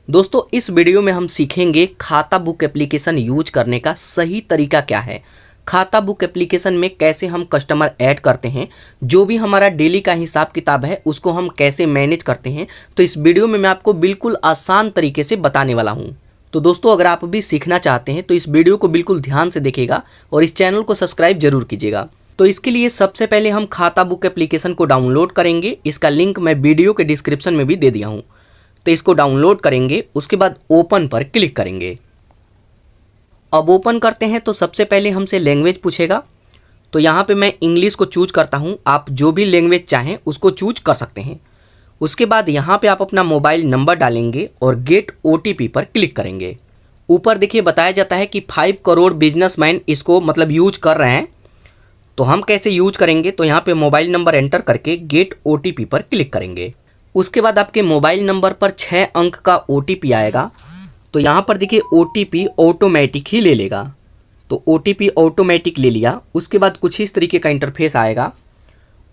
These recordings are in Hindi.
दोस्तों इस वीडियो में हम सीखेंगे खाता बुक एप्लीकेशन यूज करने का सही तरीका क्या है। खाता बुक एप्लीकेशन में कैसे हम कस्टमर ऐड करते हैं, जो भी हमारा डेली का हिसाब किताब है उसको हम कैसे मैनेज करते हैं। तो इस वीडियो में मैं आपको बिल्कुल आसान तरीके से बताने वाला हूं। तो दोस्तों अगर आप भी सीखना चाहते हैं तो इस वीडियो को बिल्कुल ध्यान से देखिएगा और इस चैनल को सब्सक्राइब जरूर कीजिएगा। तो इसके लिए सबसे पहले हम खाता बुक एप्लीकेशन को डाउनलोड करेंगे। इसका लिंक मैं वीडियो के डिस्क्रिप्शन में भी दे दिया हूँ। तो इसको डाउनलोड करेंगे, उसके बाद ओपन पर क्लिक करेंगे। अब ओपन करते हैं तो सबसे पहले हमसे लैंग्वेज पूछेगा। तो यहाँ पे मैं इंग्लिश को चूज करता हूँ, आप जो भी लैंग्वेज चाहें उसको चूज कर सकते हैं। उसके बाद यहाँ पे आप अपना मोबाइल नंबर डालेंगे और गेट OTP पर क्लिक करेंगे। ऊपर देखिए बताया जाता है कि 5 करोड़ बिजनेसमैन इसको मतलब यूज कर रहे हैं। तो हम कैसे यूज करेंगे, तो यहाँ पे मोबाइल नंबर एंटर करके गेट OTP पर क्लिक करेंगे। उसके बाद आपके मोबाइल नंबर पर 6 अंक का OTP आएगा। तो यहाँ पर देखिए OTP ऑटोमेटिक ही ले लेगा। तो OTP ऑटोमेटिक ले लिया। उसके बाद कुछ इस तरीके का इंटरफेस आएगा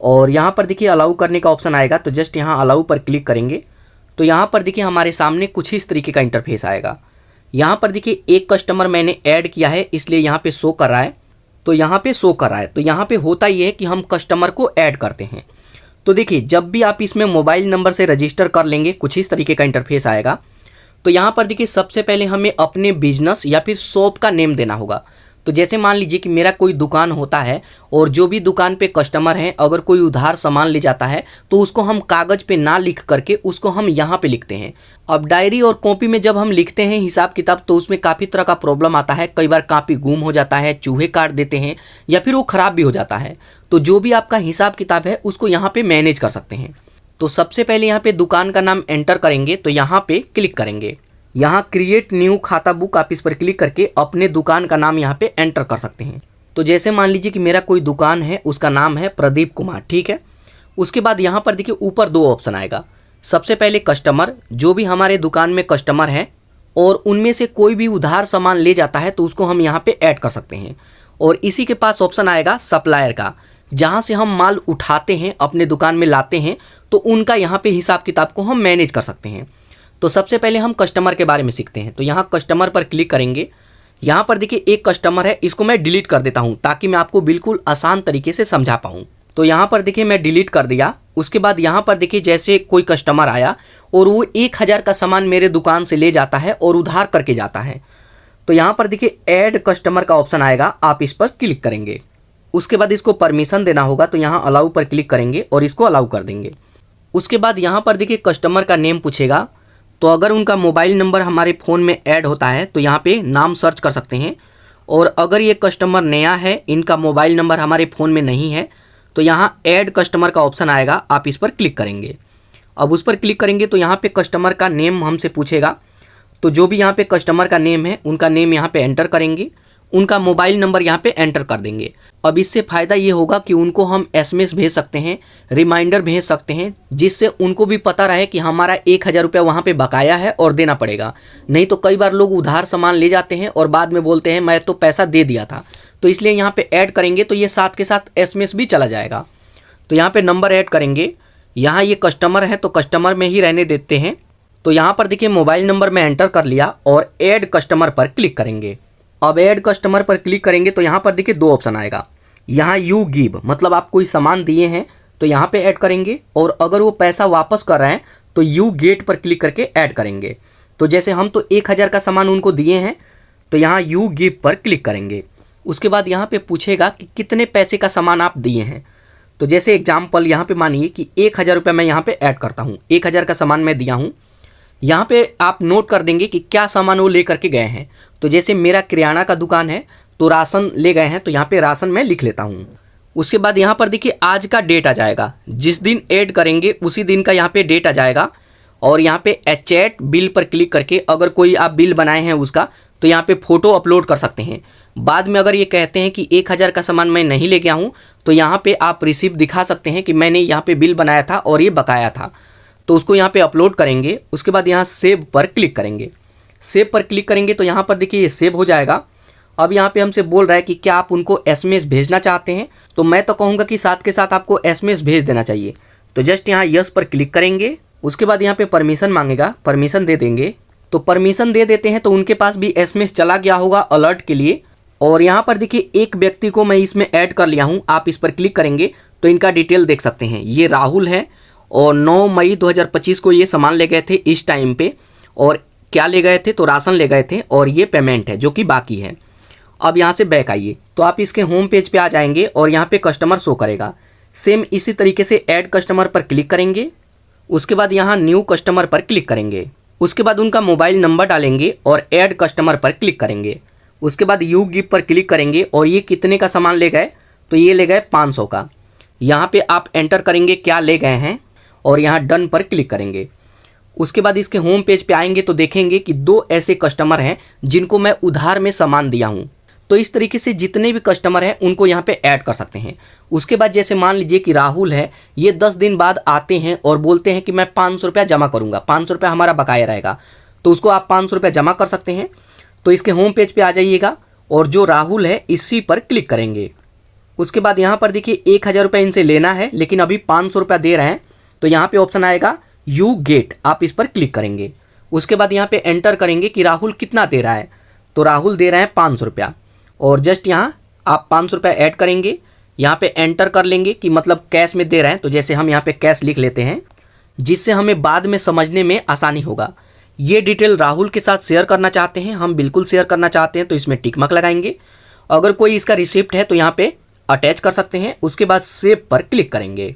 और यहाँ पर देखिए अलाउ करने का ऑप्शन आएगा। तो जस्ट यहाँ अलाउ पर क्लिक करेंगे। तो यहाँ पर देखिए हमारे सामने कुछ इस तरीके का इंटरफेस आएगा। यहाँ पर देखिए एक कस्टमर मैंने ऐड किया है, इसलिए यहाँ पे शो कर रहा है। तो यहाँ पे शो कर रहा है। तो यहाँ पे होता ये है कि हम कस्टमर को ऐड करते हैं। तो देखिए जब भी आप इसमें मोबाइल नंबर से रजिस्टर कर लेंगे कुछ इस तरीके का इंटरफेस आएगा। तो यहाँ पर देखिए सबसे पहले हमें अपने बिजनेस या फिर शॉप का नेम देना होगा। तो जैसे मान लीजिए कि मेरा कोई दुकान होता है और जो भी दुकान पे कस्टमर हैं अगर कोई उधार सामान ले जाता है तो उसको हम कागज़ पे ना लिख करके उसको हम यहाँ पे लिखते हैं। अब डायरी और कॉपी में जब हम लिखते हैं हिसाब किताब तो उसमें काफ़ी तरह का प्रॉब्लम आता है। कई बार कॉपी गुम हो जाता है, चूहे काट देते हैं या फिर वो ख़राब भी हो जाता है। तो जो भी आपका हिसाब किताब है उसको यहाँ पे मैनेज कर सकते हैं। तो सबसे पहले यहाँ पे दुकान का नाम एंटर करेंगे। तो यहाँ पे क्लिक करेंगे, यहाँ क्रिएट न्यू खाता बुक आप इस पर क्लिक करके अपने दुकान का नाम यहाँ पे एंटर कर सकते हैं। तो जैसे मान लीजिए कि मेरा कोई दुकान है, उसका नाम है प्रदीप कुमार, ठीक है। उसके बाद यहाँ पर देखिए ऊपर 2 ऑप्शन आएगा। सबसे पहले कस्टमर, जो भी हमारे दुकान में कस्टमर हैं और उनमें से कोई भी उधार सामान ले जाता है तो उसको हम यहाँ पे ऐड कर सकते हैं। और इसी के पास ऑप्शन आएगा सप्लायर का, जहाँ से हम माल उठाते हैं अपने दुकान में लाते हैं तो उनका यहाँ पे हिसाब किताब को हम मैनेज कर सकते हैं। तो सबसे पहले हम कस्टमर के बारे में सीखते हैं। तो यहाँ कस्टमर पर क्लिक करेंगे। यहाँ पर देखिए एक कस्टमर है, इसको मैं डिलीट कर देता हूँ ताकि मैं आपको बिल्कुल आसान तरीके से समझा पाऊँ। तो यहाँ पर देखिए मैं डिलीट कर दिया। उसके बाद यहाँ पर देखिए जैसे कोई कस्टमर आया और वो 1000 का सामान मेरे दुकान से ले जाता है और उधार करके जाता है तो यहाँ पर देखिए ऐड कस्टमर का ऑप्शन आएगा, आप इस पर क्लिक करेंगे। उसके बाद इसको परमिशन देना होगा। तो यहाँ अलाउ पर क्लिक करेंगे और इसको अलाउ कर देंगे। उसके बाद यहाँ पर देखिए कस्टमर का नेम पूछेगा। तो अगर उनका मोबाइल नंबर हमारे फ़ोन में ऐड होता है तो यहाँ पे नाम सर्च कर सकते हैं। और अगर ये कस्टमर नया है, इनका मोबाइल नंबर हमारे फ़ोन में नहीं है, तो यहाँ ऐड कस्टमर का ऑप्शन आएगा, आप इस पर क्लिक करेंगे। अब उस पर क्लिक करेंगे तो यहाँ पे कस्टमर का नेम हमसे पूछेगा। तो जो भी यहाँ पे कस्टमर का नेम है उनका नेम यहाँ पे एंटर करेंगे, उनका मोबाइल नंबर यहाँ पे एंटर कर देंगे। अब इससे फ़ायदा ये होगा कि उनको हम SMS भेज सकते हैं, रिमाइंडर भेज सकते हैं, जिससे उनको भी पता रहे कि हमारा 1000 रुपया वहाँ पे बकाया है और देना पड़ेगा। नहीं तो कई बार लोग उधार सामान ले जाते हैं और बाद में बोलते हैं मैं तो पैसा दे दिया था। तो इसलिए यहाँ पे ऐड करेंगे तो ये साथ के साथ SMS भी चला जाएगा। तो यहाँ पर नंबर ऐड करेंगे। यहाँ ये कस्टमर है तो कस्टमर में ही रहने देते हैं। तो यहाँ पर देखिए मोबाइल नंबर मैं एंटर कर लिया और ऐड कस्टमर पर क्लिक करेंगे। अब ऐड कस्टमर पर क्लिक करेंगे तो यहाँ पर देखिए 2 ऑप्शन आएगा। यहाँ यू गिव मतलब आप कोई सामान दिए हैं तो यहाँ पे ऐड करेंगे, और अगर वो पैसा वापस कर रहे हैं तो यू गेट पर क्लिक करके ऐड करेंगे। तो जैसे हम तो 1000 का सामान उनको दिए हैं तो यहाँ यू गिव पर क्लिक करेंगे। उसके बाद यहाँ पे पूछेगा कि कितने पैसे का सामान आप दिए हैं। तो जैसे एग्जाम्पल यहाँ पे मानिए कि 1000 रुपये मैं यहाँ पे ऐड करता हूँ, 1000 का सामान मैं दिया हूँ। यहाँ पे आप नोट कर देंगे कि क्या सामान वो ले करके गए हैं। तो जैसे मेरा किराना का दुकान है तो राशन ले गए हैं, तो यहाँ पे राशन मैं लिख लेता हूँ। उसके बाद यहाँ पर देखिए आज का डेट आ जाएगा, जिस दिन ऐड करेंगे उसी दिन का यहाँ पे डेट आ जाएगा। और यहाँ पे चैट बिल पर क्लिक करके अगर कोई आप बिल बनाए हैं उसका तो यहाँ पे फ़ोटो अपलोड कर सकते हैं। बाद में अगर ये कहते हैं कि 1000 का सामान मैं नहीं ले गया हूँ तो यहाँ पे आप रिसीप्ट दिखा सकते हैं कि मैंने यहाँ पे बिल बनाया था और ये बकाया था। तो उसको यहाँ पे अपलोड करेंगे। उसके बाद यहाँ सेव पर क्लिक करेंगे। सेव पर क्लिक करेंगे तो यहाँ पर देखिए ये सेव हो जाएगा। अब यहाँ पे हमसे बोल रहा है कि क्या आप उनको SMS भेजना चाहते हैं। तो मैं तो कहूँगा कि साथ के साथ आपको SMS भेज देना चाहिए। तो जस्ट यहाँ यस पर क्लिक करेंगे। उसके बाद यहाँ पे परमिशन मांगेगा, परमिशन दे देंगे। तो परमिशन दे देते हैं तो उनके पास भी एसएमएस चला गया होगा अलर्ट के लिए। और यहाँ पर देखिए एक व्यक्ति को मैं इसमें ऐड कर लिया हूँ, आप इस पर क्लिक करेंगे तो इनका डिटेल देख सकते हैं। ये राहुल है और 9 मई 2025 को ये सामान ले गए थे इस टाइम पे, और क्या ले गए थे तो राशन ले गए थे, और ये पेमेंट है जो कि बाकी है। अब यहाँ से बैक आइए तो आप इसके होम पेज पे आ जाएंगे और यहाँ पे कस्टमर शो करेगा। सेम इसी तरीके से ऐड कस्टमर पर क्लिक करेंगे, उसके बाद यहाँ न्यू कस्टमर पर क्लिक करेंगे, उसके बाद उनका मोबाइल नंबर डालेंगे और ऐड कस्टमर पर क्लिक करेंगे। उसके बाद यू गिव पर क्लिक करेंगे और ये कितने का सामान ले गए तो ये ले गए 500 का। यहाँ पे आप एंटर करेंगे क्या ले गए हैं और यहाँ डन पर क्लिक करेंगे। उसके बाद इसके होम पेज पे आएंगे तो देखेंगे कि 2 ऐसे कस्टमर हैं जिनको मैं उधार में सामान दिया हूँ। तो इस तरीके से जितने भी कस्टमर हैं उनको यहाँ पे ऐड कर सकते हैं। उसके बाद जैसे मान लीजिए कि राहुल है, ये 10 दिन बाद आते हैं और बोलते हैं कि मैं 500 रुपया जमा करूँगा, 500 रुपया हमारा बकाया रहेगा, तो उसको आप 500 रुपया जमा कर सकते हैं। तो इसके होम पेज पे आ जाइएगा और जो राहुल है इसी पर क्लिक करेंगे। उसके बाद यहाँ पर देखिए 1000 रुपये इनसे लेना है लेकिन अभी 500 रुपया दे रहे हैं, तो यहाँ पे ऑप्शन आएगा यू गेट, आप इस पर क्लिक करेंगे। उसके बाद यहाँ पे एंटर करेंगे कि राहुल कितना दे रहा है, तो राहुल दे रहे हैं 500 रुपया, और जस्ट यहाँ आप 500 रुपया ऐड करेंगे। यहाँ पे एंटर कर लेंगे कि मतलब कैश में दे रहे हैं, तो जैसे हम यहाँ पे कैश लिख लेते हैं जिससे हमें बाद में समझने में आसानी होगा। ये डिटेल राहुल के साथ शेयर करना चाहते हैं, हम बिल्कुल शेयर करना चाहते हैं तो इसमें टिक मार्क लगाएंगे। अगर कोई इसका रिसिप्ट है तो यहाँ पे अटैच कर सकते हैं। उसके बाद सेव पर क्लिक करेंगे,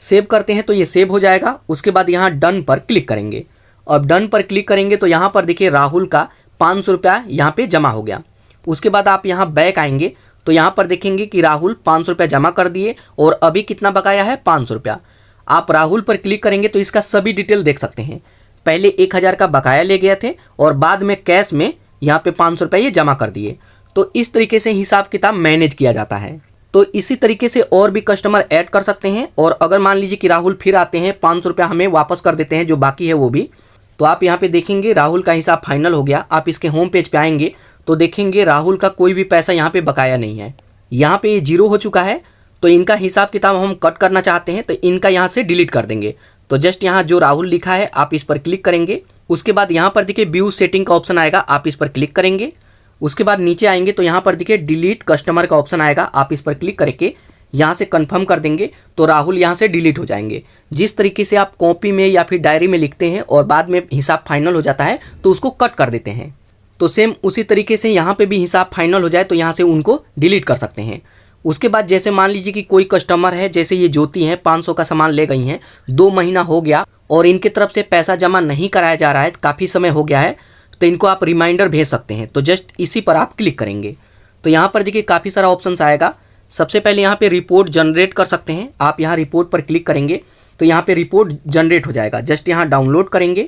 सेव करते हैं तो ये सेव हो जाएगा। उसके बाद यहाँ डन पर क्लिक करेंगे। अब डन पर क्लिक करेंगे तो यहाँ पर देखिए राहुल का 500 रुपया यहाँ पे जमा हो गया। उसके बाद आप यहाँ बैक आएंगे तो यहाँ पर देखेंगे कि राहुल 500 रुपया जमा कर दिए और अभी कितना बकाया है 500 रुपया। आप राहुल पर क्लिक करेंगे तो इसका सभी डिटेल देख सकते हैं। पहले 1000 का बकाया ले गए थे और बाद में कैश में यहाँ पे 500 रुपये ये जमा कर दिए। तो इस तरीके से हिसाब किताब मैनेज किया जाता है। तो इसी तरीके से और भी कस्टमर ऐड कर सकते हैं। और अगर मान लीजिए कि राहुल फिर आते हैं 500 रुपया हमें वापस कर देते हैं जो बाकी है वो भी, तो आप यहाँ पे देखेंगे राहुल का हिसाब फाइनल हो गया। आप इसके होम पेज पे आएंगे तो देखेंगे राहुल का कोई भी पैसा यहाँ पे बकाया नहीं है, यहाँ पे ये 0 हो चुका है। तो इनका हिसाब किताब हम कट करना चाहते हैं तो इनका यहाँ से डिलीट कर देंगे। तो जस्ट यहाँ जो राहुल लिखा है आप इस पर क्लिक करेंगे। उसके बाद यहाँ पर देखिए व्यू सेटिंग का ऑप्शन आएगा, आप इस पर क्लिक करेंगे। उसके बाद नीचे आएंगे तो यहाँ पर देखिए डिलीट कस्टमर का ऑप्शन आएगा, आप इस पर क्लिक करके यहाँ से कंफर्म कर देंगे तो राहुल यहाँ से डिलीट हो जाएंगे। जिस तरीके से आप कॉपी में या फिर डायरी में लिखते हैं और बाद में हिसाब फाइनल हो जाता है तो उसको कट कर देते हैं, तो सेम उसी तरीके से यहाँ पे भी हिसाब फाइनल हो जाए तो यहाँ से उनको डिलीट कर सकते हैं। उसके बाद जैसे मान लीजिए कि कोई कस्टमर है, जैसे ये ज्योति हैं 500 का सामान ले गई हैं, 2 महीना हो गया और इनके तरफ से पैसा जमा नहीं कराया जा रहा है, काफ़ी समय हो गया है, तो इनको आप रिमाइंडर भेज सकते हैं। तो जस्ट इसी पर आप क्लिक करेंगे तो यहाँ पर देखिए काफ़ी सारा ऑप्शंस आएगा। सबसे पहले यहाँ पे रिपोर्ट जनरेट कर सकते हैं, आप यहाँ रिपोर्ट पर क्लिक करेंगे तो यहाँ पे रिपोर्ट जनरेट हो जाएगा। जस्ट यहाँ डाउनलोड करेंगे,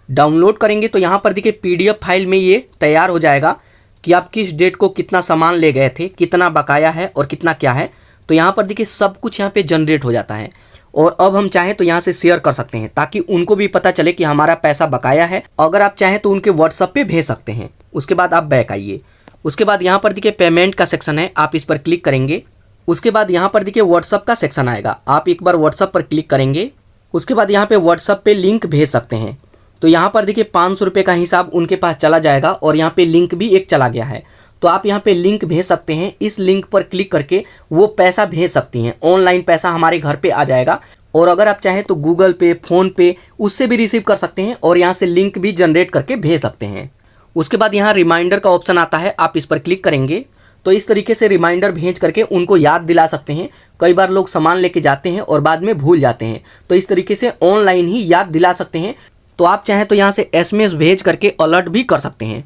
डाउनलोड करेंगे तो यहाँ पर देखिए पीडीएफ फाइल में ये तैयार हो जाएगा कि आप किस डेट को कितना सामान ले गए थे, कितना बकाया है और कितना क्या है। तो यहाँ पर देखिए सब कुछ यहाँ पे जनरेट हो जाता है। और अब हम चाहें तो यहाँ से शेयर कर सकते हैं ताकि उनको भी पता चले कि हमारा पैसा बकाया है। अगर आप चाहें तो उनके व्हाट्सएप पे भेज सकते हैं। उसके बाद आप बैक आइए। उसके बाद यहाँ पर देखिए पेमेंट का सेक्शन है, आप इस पर क्लिक करेंगे। उसके बाद यहाँ पर देखिए व्हाट्सएप का सेक्शन आएगा, आप एक बार व्हाट्सएप पर क्लिक करेंगे। उसके बाद यहाँ पे व्हाट्सएप पे लिंक भेज सकते हैं। तो यहाँ पर देखिए 500 रुपये का हिसाब उनके पास चला जाएगा और यहाँ पे लिंक भी एक चला गया है। तो आप यहाँ पे लिंक भेज सकते हैं, इस लिंक पर क्लिक करके वो पैसा भेज सकती हैं। ऑनलाइन पैसा हमारे घर पे आ जाएगा और अगर आप चाहें तो गूगल पे, फ़ोन पे उससे भी रिसीव कर सकते हैं और यहाँ से लिंक भी जनरेट करके भेज सकते हैं। उसके बाद यहाँ रिमाइंडर का ऑप्शन आता है, आप इस पर क्लिक करेंगे तो इस तरीके से रिमाइंडर भेज करके उनको याद दिला सकते हैं। कई बार लोग सामान लेके जाते हैं और बाद में भूल जाते हैं, तो इस तरीके से ऑनलाइन ही याद दिला सकते हैं। तो आप चाहें तो यहाँ से एसएमएस भेज करके अलर्ट भी कर सकते हैं।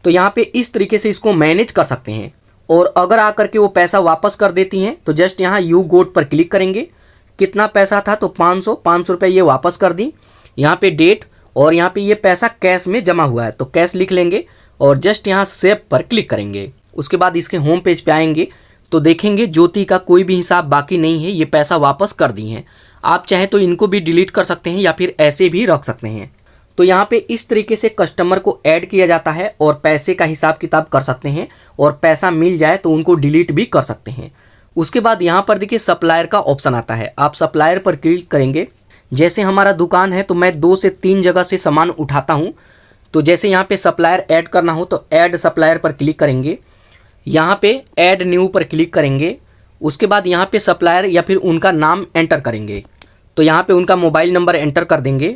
तो यहाँ पे इस तरीके से इसको मैनेज कर सकते हैं। और अगर आकर के वो पैसा वापस कर देती हैं तो जस्ट यहाँ यू गोट पर क्लिक करेंगे। कितना पैसा था तो 500 रुपये ये वापस कर दी। यहाँ पे डेट और यहाँ पे ये पैसा कैश में जमा हुआ है तो कैश लिख लेंगे और जस्ट यहाँ सेव पर क्लिक करेंगे। उसके बाद इसके होम पेज पे आएंगे तो देखेंगे ज्योति का कोई भी हिसाब बाकी नहीं है, ये पैसा वापस कर दी हैं। आप चाहें तो इनको भी डिलीट कर सकते हैं या फिर ऐसे भी रख सकते हैं। तो यहाँ पे इस तरीके से कस्टमर को ऐड किया जाता है और पैसे का हिसाब किताब कर सकते हैं और पैसा मिल जाए तो उनको डिलीट भी कर सकते हैं। उसके बाद यहाँ पर देखिए सप्लायर का ऑप्शन आता है, आप सप्लायर पर क्लिक करेंगे। जैसे हमारा दुकान है तो मैं 2 से 3 जगह से सामान उठाता हूँ। तो जैसे यहाँ पे सप्लायर ऐड करना हो तो ऐड सप्लायर पर क्लिक करेंगे, यहाँ पे ऐड न्यू पर क्लिक करेंगे। उसके बाद यहाँ पे सप्लायर या फिर उनका नाम एंटर करेंगे, तो यहाँ पे उनका मोबाइल नंबर एंटर कर देंगे।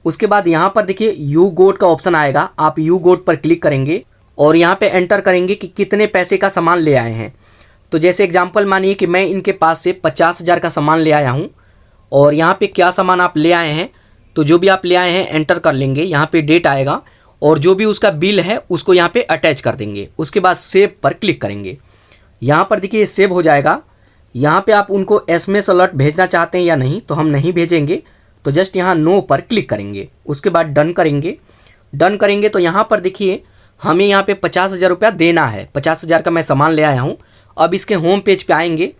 उसके बाद यहाँ पर देखिए यू गोट का ऑप्शन आएगा, आप यू गोट पर क्लिक करेंगे और यहाँ पे एंटर करेंगे कि कितने पैसे का सामान ले आए हैं। तो जैसे एग्जांपल मानिए कि मैं इनके पास से 50,000 का सामान ले आया हूँ और यहाँ पे क्या सामान आप ले आए हैं, तो जो भी आप ले आए हैं एंटर कर लेंगे। यहाँ पे डेट आएगा और जो भी उसका बिल है उसको यहाँ पे अटैच कर देंगे। उसके बाद सेव पर क्लिक करेंगे। यहाँ पर देखिए सेव हो जाएगा। यहाँ पे आप उनको SMS अलर्ट भेजना चाहते हैं या नहीं, तो हम नहीं भेजेंगे, तो जस्ट यहाँ नो पर क्लिक करेंगे। उसके बाद डन करेंगे। डन करेंगे तो यहाँ पर देखिए हमें यहाँ पे 50,000 रुपया देना है। 50,000 का मैं सामान ले आया हूँ। अब इसके होम पेज पे आएंगे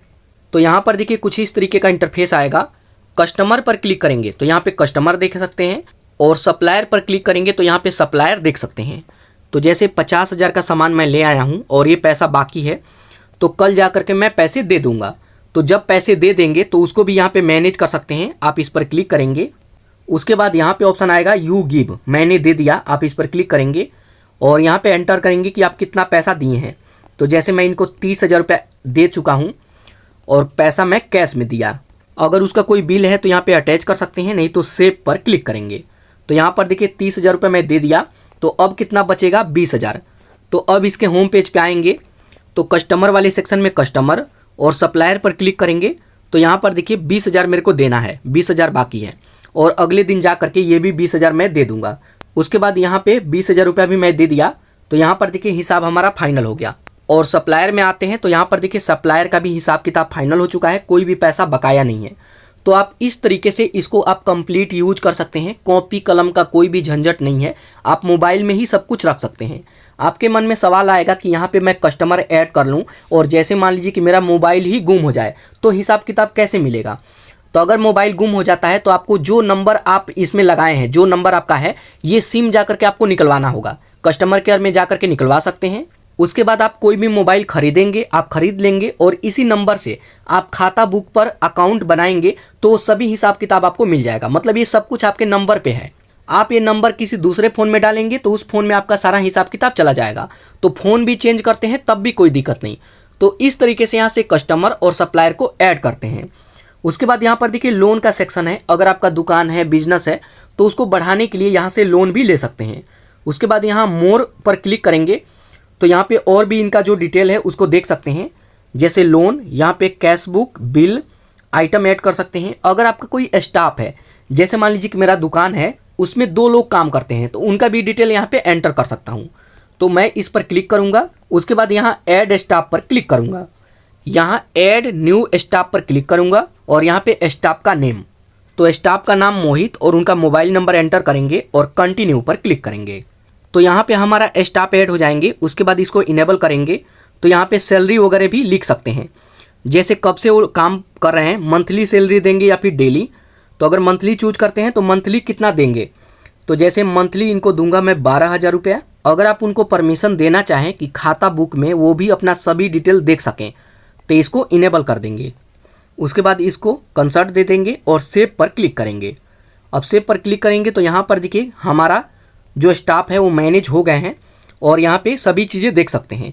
तो यहाँ पर देखिए कुछ इस तरीके का इंटरफेस आएगा। कस्टमर पर क्लिक करेंगे तो यहाँ पे कस्टमर देख सकते हैं और सप्लायर पर क्लिक करेंगे तो यहाँ पे सप्लायर देख सकते हैं। तो जैसे 50,000 का सामान मैं ले आया हूँ और ये पैसा बाकी है, तो कल जा करके मैं पैसे दे दूँगा। तो जब पैसे दे देंगे तो उसको भी यहाँ पे मैनेज कर सकते हैं, आप इस पर क्लिक करेंगे। उसके बाद यहाँ पे ऑप्शन आएगा यू गिव, मैंने दे दिया, आप इस पर क्लिक करेंगे और यहाँ पे एंटर करेंगे कि आप कितना पैसा दिए हैं। तो जैसे मैं इनको 30,000 रुपये दे चुका हूँ और पैसा मैं कैश में दिया। अगर उसका कोई बिल है तो यहाँ पे अटैच कर सकते हैं, नहीं तो सेव पर क्लिक करेंगे। तो यहाँ पर देखिए 30,000 रुपये मैं दे दिया, तो अब कितना बचेगा 20,000। तो अब इसके होम पेज पे आएंगे तो कस्टमर वाले सेक्शन में कस्टमर और सप्लायर पर क्लिक करेंगे तो यहाँ पर देखिए 20,000 मेरे को देना है, 20,000 बाकी है और अगले दिन जा करके ये भी 20,000 मैं दे दूंगा। उसके बाद यहाँ पे 20,000 रुपया भी मैं दे दिया, तो यहाँ पर देखिए हिसाब हमारा फाइनल हो गया। और सप्लायर में आते हैं तो यहाँ पर देखिए सप्लायर का भी हिसाब किताब फाइनल हो चुका है, कोई भी पैसा बकाया नहीं है। तो आप इस तरीके से इसको आप कंप्लीट यूज कर सकते हैं। कॉपी कलम का कोई भी झंझट नहीं है, आप मोबाइल में ही सब कुछ रख सकते हैं। आपके मन में सवाल आएगा कि यहाँ पे मैं कस्टमर ऐड कर लूँ और जैसे मान लीजिए कि मेरा मोबाइल ही गुम हो जाए तो हिसाब किताब कैसे मिलेगा। तो अगर मोबाइल गुम हो जाता है तो आपको जो नंबर आप इसमें लगाए हैं, जो नंबर आपका है, ये सिम जा करके आपको निकलवाना होगा। कस्टमर केयर में जा करके निकलवा सकते हैं। उसके बाद आप कोई भी मोबाइल खरीदेंगे, आप खरीद लेंगे और इसी नंबर से आप खाता बुक पर अकाउंट बनाएंगे तो सभी हिसाब किताब आपको मिल जाएगा। मतलब ये सब कुछ आपके नंबर पे है। आप ये नंबर किसी दूसरे फ़ोन में डालेंगे तो उस फ़ोन में आपका सारा हिसाब किताब चला जाएगा। तो फ़ोन भी चेंज करते हैं तब भी कोई दिक्कत नहीं। तो इस तरीके से यहाँ से कस्टमर और सप्लायर को ऐड करते हैं। उसके बाद यहाँ पर देखिए लोन का सेक्शन है। अगर आपका दुकान है, बिजनेस है, तो उसको बढ़ाने के लिए यहाँ से लोन भी ले सकते हैं। उसके बाद यहाँ मोर पर क्लिक करेंगे तो यहाँ पे और भी इनका जो डिटेल है उसको देख सकते हैं। जैसे लोन, यहाँ पे cash book, bill, item add कर सकते हैं। अगर आपका कोई स्टाफ है, जैसे मान लीजिए कि मेरा दुकान है, उसमें 2 लोग काम करते हैं, तो उनका भी डिटेल यहाँ पे एंटर कर सकता हूँ। तो मैं इस पर क्लिक करूँगा। उसके बाद यहाँ ऐड स्टाफ पर क्लिक करूँगा, यहाँ ऐड न्यू स्टाफ पर क्लिक करूँगा और यहाँ पे स्टाफ का नेम, तो स्टाफ का नाम मोहित और उनका मोबाइल नंबर एंटर करेंगे और कंटिन्यू पर क्लिक करेंगे। तो यहाँ पे हमारा स्टाफ ऐड हो जाएंगे। उसके बाद इसको इनेबल करेंगे तो यहाँ पे सैलरी वगैरह भी लिख सकते हैं, जैसे कब से वो काम कर रहे हैं, मंथली सैलरी देंगे या फिर डेली। तो अगर मंथली चूज करते हैं तो मंथली कितना देंगे, तो जैसे मंथली इनको दूंगा मैं 12,000 रुपया। अगर आप उनको परमिशन देना चाहें कि खाता बुक में वो भी अपना सभी डिटेल देख सकें तो इसको इनेबल कर देंगे। उसके बाद इसको कंसर्ट दे देंगे और सेव पर क्लिक करेंगे। अब सेव पर क्लिक करेंगे तो यहाँ पर देखिए हमारा जो स्टाफ है वो मैनेज हो गए हैं और यहाँ पे सभी चीज़ें देख सकते हैं।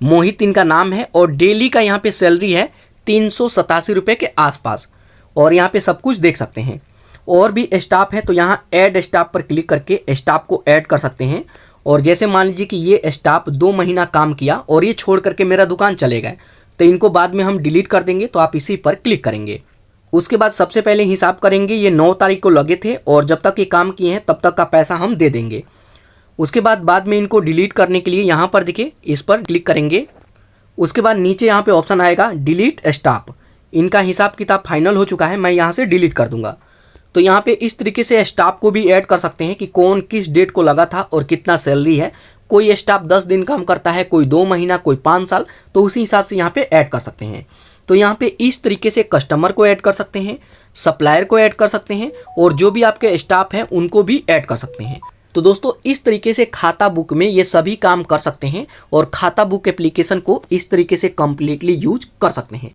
मोहित इनका नाम है और डेली का यहाँ पे सैलरी है 387 रुपये के आसपास और यहाँ पे सब कुछ देख सकते हैं। और भी स्टाफ है तो यहाँ ऐड स्टाफ पर क्लिक करके स्टाफ को ऐड कर सकते हैं। और जैसे मान लीजिए कि ये स्टाफ 2 महीना काम किया और ये छोड़ करके मेरा दुकान चले गए, तो इनको बाद में हम डिलीट कर देंगे। तो आप इसी पर क्लिक करेंगे। उसके बाद सबसे पहले हिसाब करेंगे, ये 9 तारीख को लगे थे और जब तक ये काम किए हैं तब तक का पैसा हम दे देंगे। उसके बाद में इनको डिलीट करने के लिए यहाँ पर देखिए इस पर क्लिक करेंगे। उसके बाद नीचे यहाँ पे ऑप्शन आएगा डिलीट स्टाफ। इनका हिसाब किताब फाइनल हो चुका है, मैं यहाँ से डिलीट कर दूंगा। तो यहाँ पे इस तरीके से स्टाफ को भी ऐड कर सकते हैं कि कौन किस डेट को लगा था और कितना सैलरी है। कोई स्टाफ 10 दिन काम करता है, कोई 2 महीना, कोई 5 साल, तो उसी हिसाब से यहाँ पे ऐड कर सकते हैं। तो यहाँ पे इस तरीके से कस्टमर को ऐड कर सकते हैं, सप्लायर को ऐड कर सकते हैं और जो भी आपके स्टाफ हैं उनको भी ऐड कर सकते हैं। तो दोस्तों इस तरीके से खाता बुक में ये सभी काम कर सकते हैं और खाता बुक एप्लीकेशन को इस तरीके से कंप्लीटली यूज कर सकते हैं।